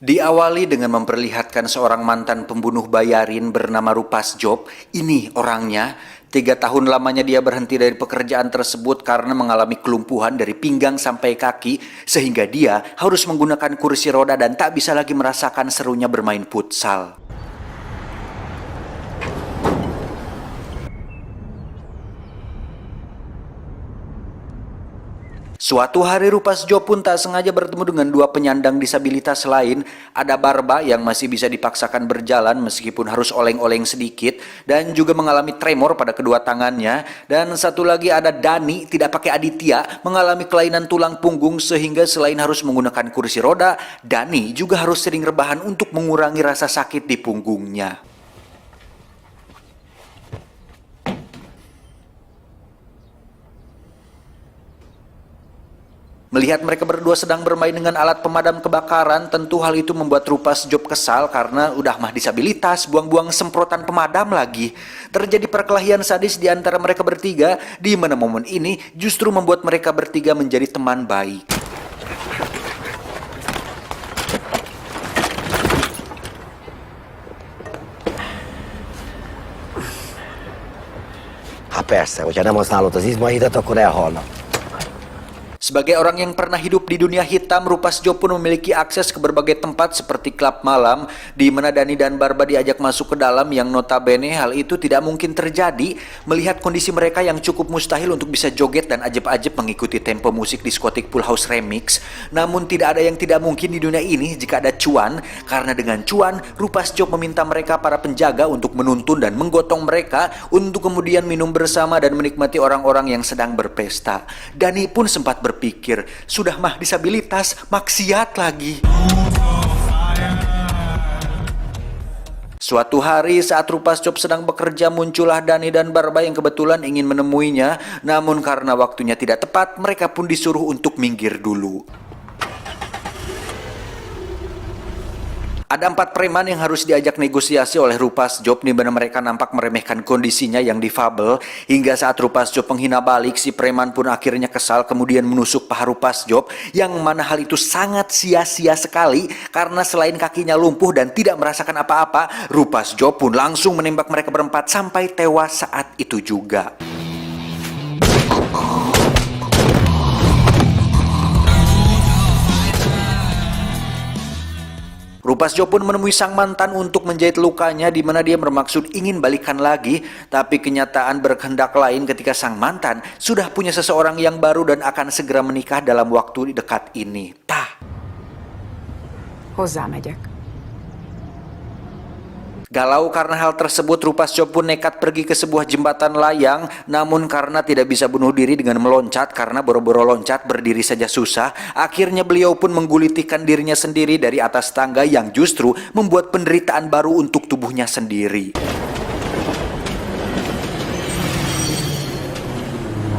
Diawali dengan memperlihatkan seorang mantan pembunuh bayarin bernama Rupas Job. Ini orangnya. 3 tahun lamanya dia berhenti dari pekerjaan tersebut karena mengalami kelumpuhan dari pinggang sampai kaki, sehingga dia harus menggunakan kursi roda dan tak bisa lagi merasakan serunya bermain futsal. Suatu hari Rupas Job pun tak sengaja bertemu dengan dua penyandang disabilitas lain. Ada Barba yang masih bisa dipaksakan berjalan meskipun harus oleng-oleng sedikit dan juga mengalami tremor pada kedua tangannya. Dan satu lagi ada Dani, tidak pakai Aditya, mengalami kelainan tulang punggung sehingga selain harus menggunakan kursi roda, Dani juga harus sering rebahan untuk mengurangi rasa sakit di punggungnya. Melihat mereka berdua sedang bermain dengan alat pemadam kebakaran, tentu hal itu membuat Rupas Job kesal karena udah mah disabilitas, buang-buang semprotan pemadam lagi. Terjadi perkelahian sadis di antara mereka bertiga, di mana momen ini justru membuat mereka bertiga menjadi teman baik. Hát persze, hogyha nem használod az izmaidat, akkor elhalnak. Sebagai orang yang pernah hidup di dunia hitam, Rupas Job pun memiliki akses ke berbagai tempat seperti klub malam, di mana Dani dan Barba diajak masuk ke dalam yang notabene hal itu tidak mungkin terjadi melihat kondisi mereka yang cukup mustahil untuk bisa joget dan ajeb-ajeb mengikuti tempo musik diskotik Full House Remix. Namun tidak ada yang tidak mungkin di dunia ini jika ada cuan, karena dengan cuan, Rupas Job meminta mereka para penjaga untuk menuntun dan menggotong mereka untuk kemudian minum bersama dan menikmati orang-orang yang sedang berpesta. Dani pun sempat berpikir, sudah mah disabilitas, maksiat lagi. Suatu hari saat Rupas Job sedang bekerja, muncullah Dani dan Barba yang kebetulan ingin menemuinya. Namun karena waktunya tidak tepat, mereka pun disuruh untuk minggir dulu. Ada 4 preman yang harus diajak negosiasi oleh Rupas Job, di mana mereka nampak meremehkan kondisinya yang difabel. Hingga saat Rupas Job menghina balik, si preman pun akhirnya kesal kemudian menusuk paha Rupas Job, yang mana hal itu sangat sia-sia sekali karena selain kakinya lumpuh dan tidak merasakan apa-apa, Rupas Job pun langsung menembak mereka berempat sampai tewas saat itu juga. Rupas Job pun menemui sang mantan untuk menjahit lukanya, di mana dia bermaksud ingin balikan lagi, tapi kenyataan berkehendak lain ketika sang mantan sudah punya seseorang yang baru dan akan segera menikah dalam waktu dekat ini. Hozzámegyek. Galau karena hal tersebut, Rupas Job pun nekat pergi ke sebuah jembatan layang. Namun karena tidak bisa bunuh diri dengan meloncat, karena boro-boro loncat berdiri saja susah, akhirnya beliau pun menggulitikan dirinya sendiri dari atas tangga yang justru membuat penderitaan baru untuk tubuhnya sendiri.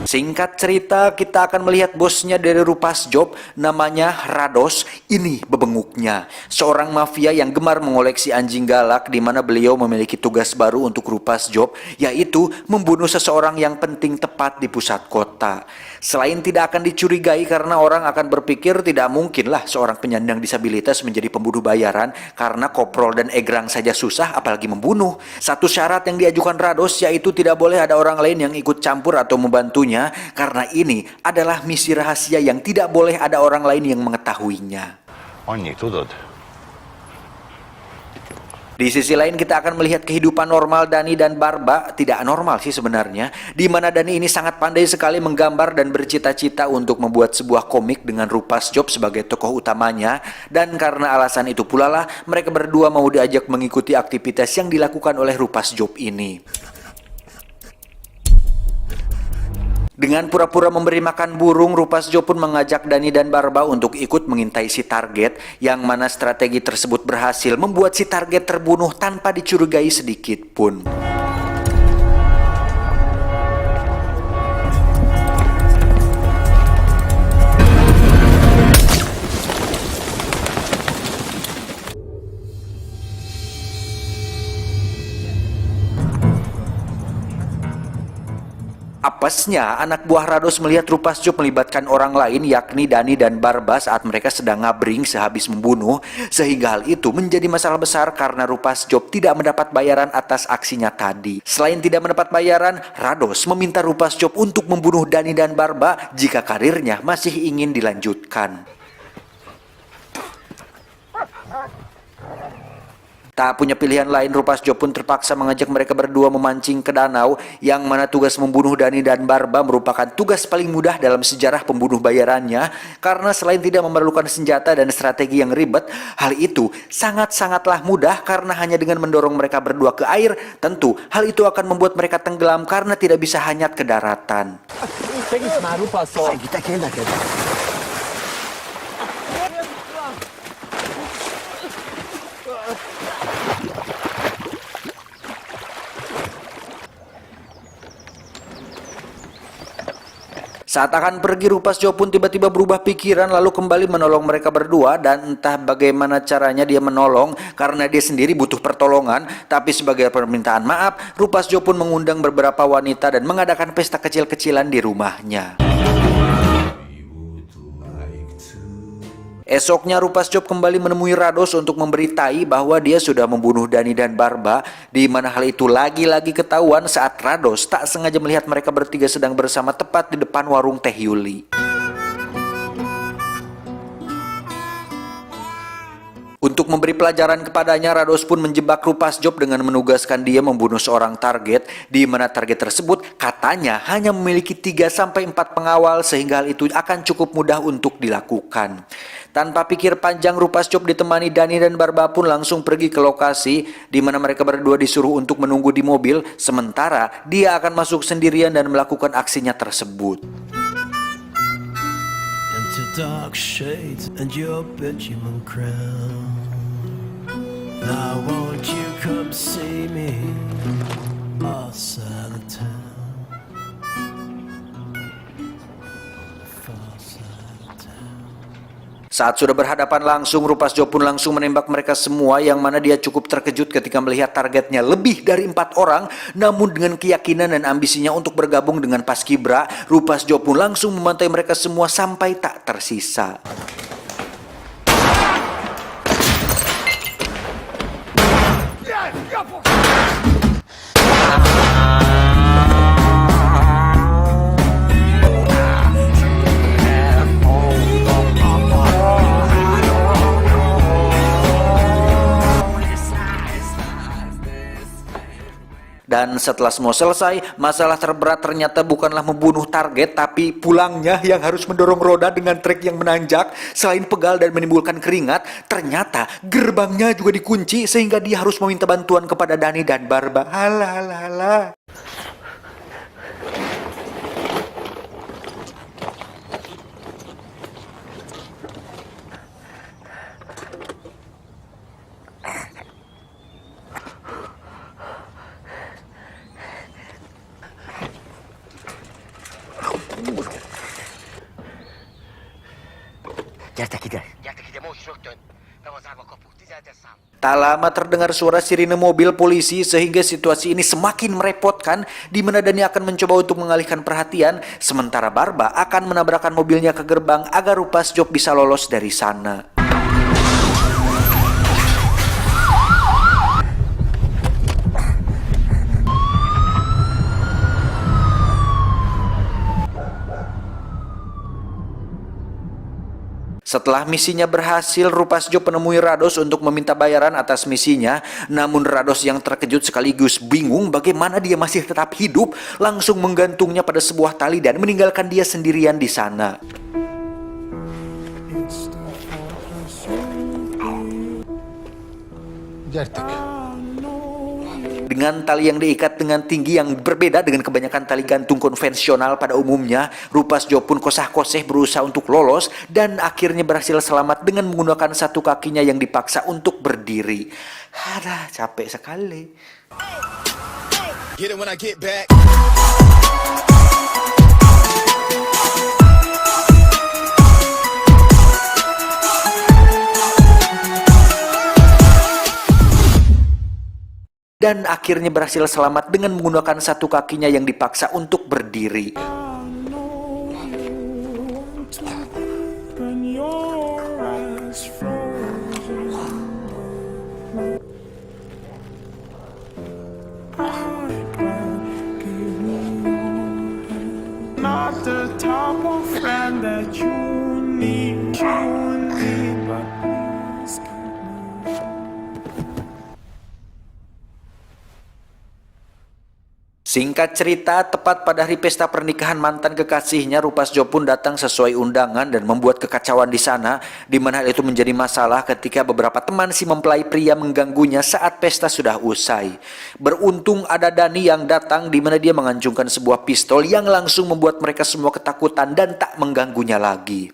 Singkat cerita, kita akan melihat bosnya dari Rupas Job, namanya Rados. Ini bebenguknya, seorang mafia yang gemar mengoleksi anjing galak, di mana beliau memiliki tugas baru untuk Rupas Job, yaitu membunuh seseorang yang penting tepat di pusat kota. Selain tidak akan dicurigai karena orang akan berpikir tidak mungkinlah seorang penyandang disabilitas menjadi pembunuh bayaran, karena koprol dan egrang saja susah apalagi membunuh. Satu syarat yang diajukan Rados yaitu tidak boleh ada orang lain yang ikut campur atau membantunya, karena ini adalah misi rahasia yang tidak boleh ada orang lain yang mengetahuinya. Annyi, tudod? Di sisi lain kita akan melihat kehidupan normal Dani dan Barba, tidak normal sih sebenarnya, di mana Dani ini sangat pandai sekali menggambar dan bercita-cita untuk membuat sebuah komik dengan Rupas Job sebagai tokoh utamanya, dan karena alasan itu pula lah mereka berdua mau diajak mengikuti aktivitas yang dilakukan oleh Rupas Job ini. Dengan pura-pura memberi makan burung, Rupas Job pun mengajak Dani dan Barba untuk ikut mengintai si target, yang mana strategi tersebut berhasil membuat si target terbunuh tanpa dicurigai sedikit pun. Apesnya, anak buah Rados melihat Rupas Job melibatkan orang lain yakni Dani dan Barba saat mereka sedang ngabring sehabis membunuh, sehingga hal itu menjadi masalah besar karena Rupas Job tidak mendapat bayaran atas aksinya tadi. Selain tidak mendapat bayaran, Rados meminta Rupas Job untuk membunuh Dani dan Barba jika karirnya masih ingin dilanjutkan. Tak punya pilihan lain, Rupas Job pun terpaksa mengajak mereka berdua memancing ke danau, yang mana tugas membunuh Dani dan Barba merupakan tugas paling mudah dalam sejarah pembunuh bayarannya, karena selain tidak memerlukan senjata dan strategi yang ribet, hal itu sangat-sangatlah mudah karena hanya dengan mendorong mereka berdua ke air. Tentu hal itu akan membuat mereka tenggelam karena tidak bisa hanyut ke daratan. Kita kena. Saat akan pergi, Rupas Job pun tiba-tiba berubah pikiran lalu kembali menolong mereka berdua, dan entah bagaimana caranya dia menolong karena dia sendiri butuh pertolongan. Tapi sebagai permintaan maaf, Rupas Job pun mengundang beberapa wanita dan mengadakan pesta kecil-kecilan di rumahnya. Esoknya Rupas Job kembali menemui Rados untuk memberitai bahwa dia sudah membunuh Dani dan Barba, di mana hal itu lagi-lagi ketahuan saat Rados tak sengaja melihat mereka bertiga sedang bersama tepat di depan warung Teh Yuli. Untuk memberi pelajaran kepadanya, Rados pun menjebak Rupas Job dengan menugaskan dia membunuh seorang target, di mana target tersebut katanya hanya memiliki 3-4 pengawal, sehingga hal itu akan cukup mudah untuk dilakukan. Tanpa pikir panjang, Rupas Job ditemani Dani dan Barba pun langsung pergi ke lokasi, di mana mereka berdua disuruh untuk menunggu di mobil, sementara dia akan masuk sendirian dan melakukan aksinya tersebut. Into dark shades and your Benjamin crown. Now won't you come see me outside the town? Far side of town. Saat sudah berhadapan langsung, Rupas Job pun langsung menembak mereka semua, yang mana dia cukup terkejut ketika melihat targetnya lebih dari 4 orang. Namun dengan keyakinan dan ambisinya untuk bergabung dengan Paskibra, Rupas Job pun langsung membantai mereka semua sampai tak tersisa. Dan setelah semua selesai, masalah terberat ternyata bukanlah membunuh target, tapi pulangnya yang harus mendorong roda dengan trek yang menanjak. Selain pegal dan menimbulkan keringat, ternyata gerbangnya juga dikunci sehingga dia harus meminta bantuan kepada Dani dan Barba. Halah. Tak lama terdengar suara sirine mobil polisi sehingga situasi ini semakin merepotkan, di mana Dani akan mencoba untuk mengalihkan perhatian, sementara Barba akan menabrakkan mobilnya ke gerbang agar Rupas Job bisa lolos dari sana. Setelah misinya berhasil, Rupas Job menemui Rados untuk meminta bayaran atas misinya. Namun Rados yang terkejut sekaligus bingung bagaimana dia masih tetap hidup, langsung menggantungnya pada sebuah tali dan meninggalkan dia sendirian di sana. Dengan tali yang diikat dengan tinggi yang berbeda dengan kebanyakan tali gantung konvensional pada umumnya, Rupas Job pun kosah-koseh berusaha untuk lolos dan akhirnya berhasil selamat dengan menggunakan satu kakinya yang dipaksa untuk berdiri. Aduh, capek sekali. Get it when I get back. dan akhirnya berhasil selamat dengan menggunakan satu kakinya yang dipaksa untuk berdiri. Not the type of friend that you need, but please keep me. Singkat cerita, tepat pada hari pesta pernikahan mantan kekasihnya, Rupas Job pun datang sesuai undangan dan membuat kekacauan di sana, di mana hal itu menjadi masalah ketika beberapa teman si mempelai pria mengganggunya saat pesta sudah usai. Beruntung ada Dani yang datang, di mana dia mengancungkan sebuah pistol yang langsung membuat mereka semua ketakutan dan tak mengganggunya lagi.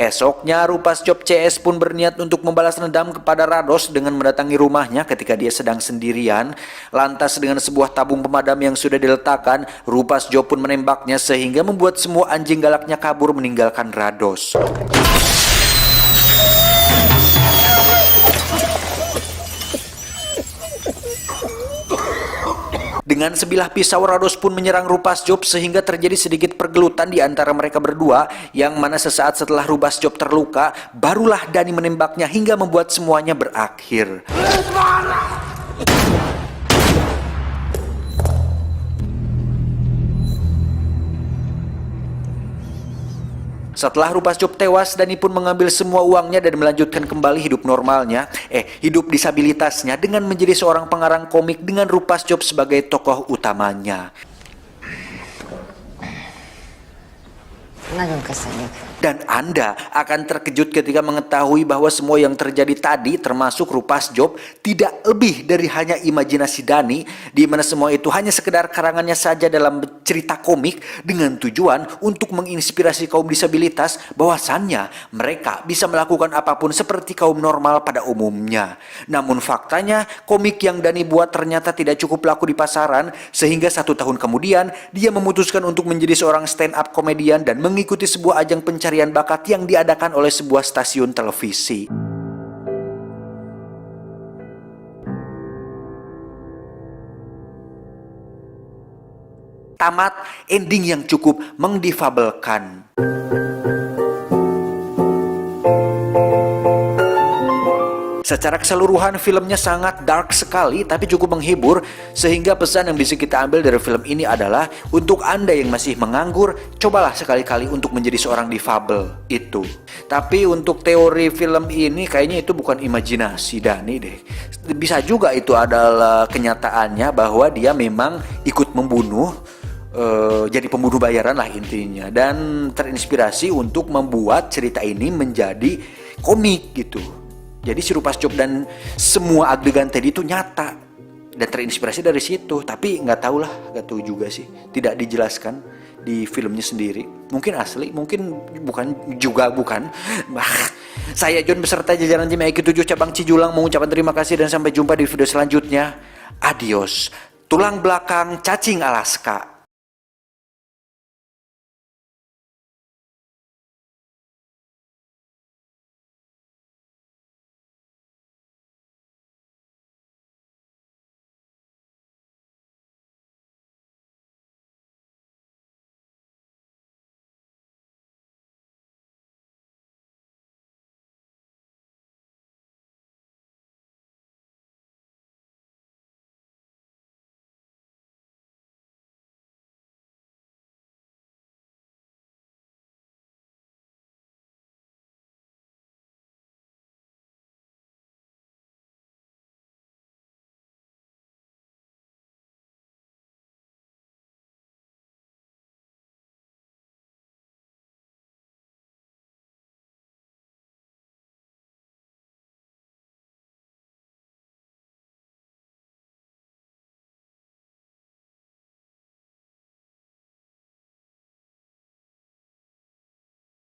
Esoknya, Rupas Job CS pun berniat untuk membalas dendam kepada Rados dengan mendatangi rumahnya ketika dia sedang sendirian. Lantas dengan sebuah tabung pemadam yang sudah diletakkan, Rupas Job pun menembaknya sehingga membuat semua anjing galaknya kabur meninggalkan Rados. Dengan sebilah pisau, Rados pun menyerang Rupas Job sehingga terjadi sedikit pergelutan di antara mereka berdua, yang mana sesaat setelah Rupas Job terluka, barulah Dani menembaknya hingga membuat semuanya berakhir. Setelah Rupas Job tewas, Dani pun mengambil semua uangnya dan melanjutkan kembali hidup normalnya, hidup disabilitasnya dengan menjadi seorang pengarang komik dengan Rupas Job sebagai tokoh utamanya. Dan Anda akan terkejut ketika mengetahui bahwa semua yang terjadi tadi, termasuk Rupas Job, tidak lebih dari hanya imajinasi Dani, di mana semua itu hanya sekedar karangannya saja dalam cerita komik dengan tujuan untuk menginspirasi kaum disabilitas bahwasannya mereka bisa melakukan apapun seperti kaum normal pada umumnya. Namun faktanya, komik yang Dani buat ternyata tidak cukup laku di pasaran, sehingga 1 tahun kemudian dia memutuskan untuk menjadi seorang stand up komedian dan mengikuti sebuah ajang pencarian bakat yang diadakan oleh sebuah stasiun televisi. Tamat ending yang cukup mendifabelkan. Secara keseluruhan filmnya sangat dark sekali tapi cukup menghibur, sehingga pesan yang bisa kita ambil dari film ini adalah untuk Anda yang masih menganggur, cobalah sekali-kali untuk menjadi seorang difabel itu. Tapi untuk teori film ini kayaknya itu bukan imajinasi Dani deh. Bisa juga itu adalah kenyataannya bahwa dia memang ikut membunuh, jadi pembunuh bayaran lah intinya, dan terinspirasi untuk membuat cerita ini menjadi komik gitu. Jadi si Rupas Job dan semua adegan tadi itu nyata dan terinspirasi dari situ. Tapi nggak tahu juga sih, tidak dijelaskan di filmnya sendiri. Mungkin asli, mungkin bukan. Saya John beserta jajaran tim IQ7 cabang Cijulang mengucapkan terima kasih dan sampai jumpa di video selanjutnya. Adios. Tulang belakang cacing Alaska.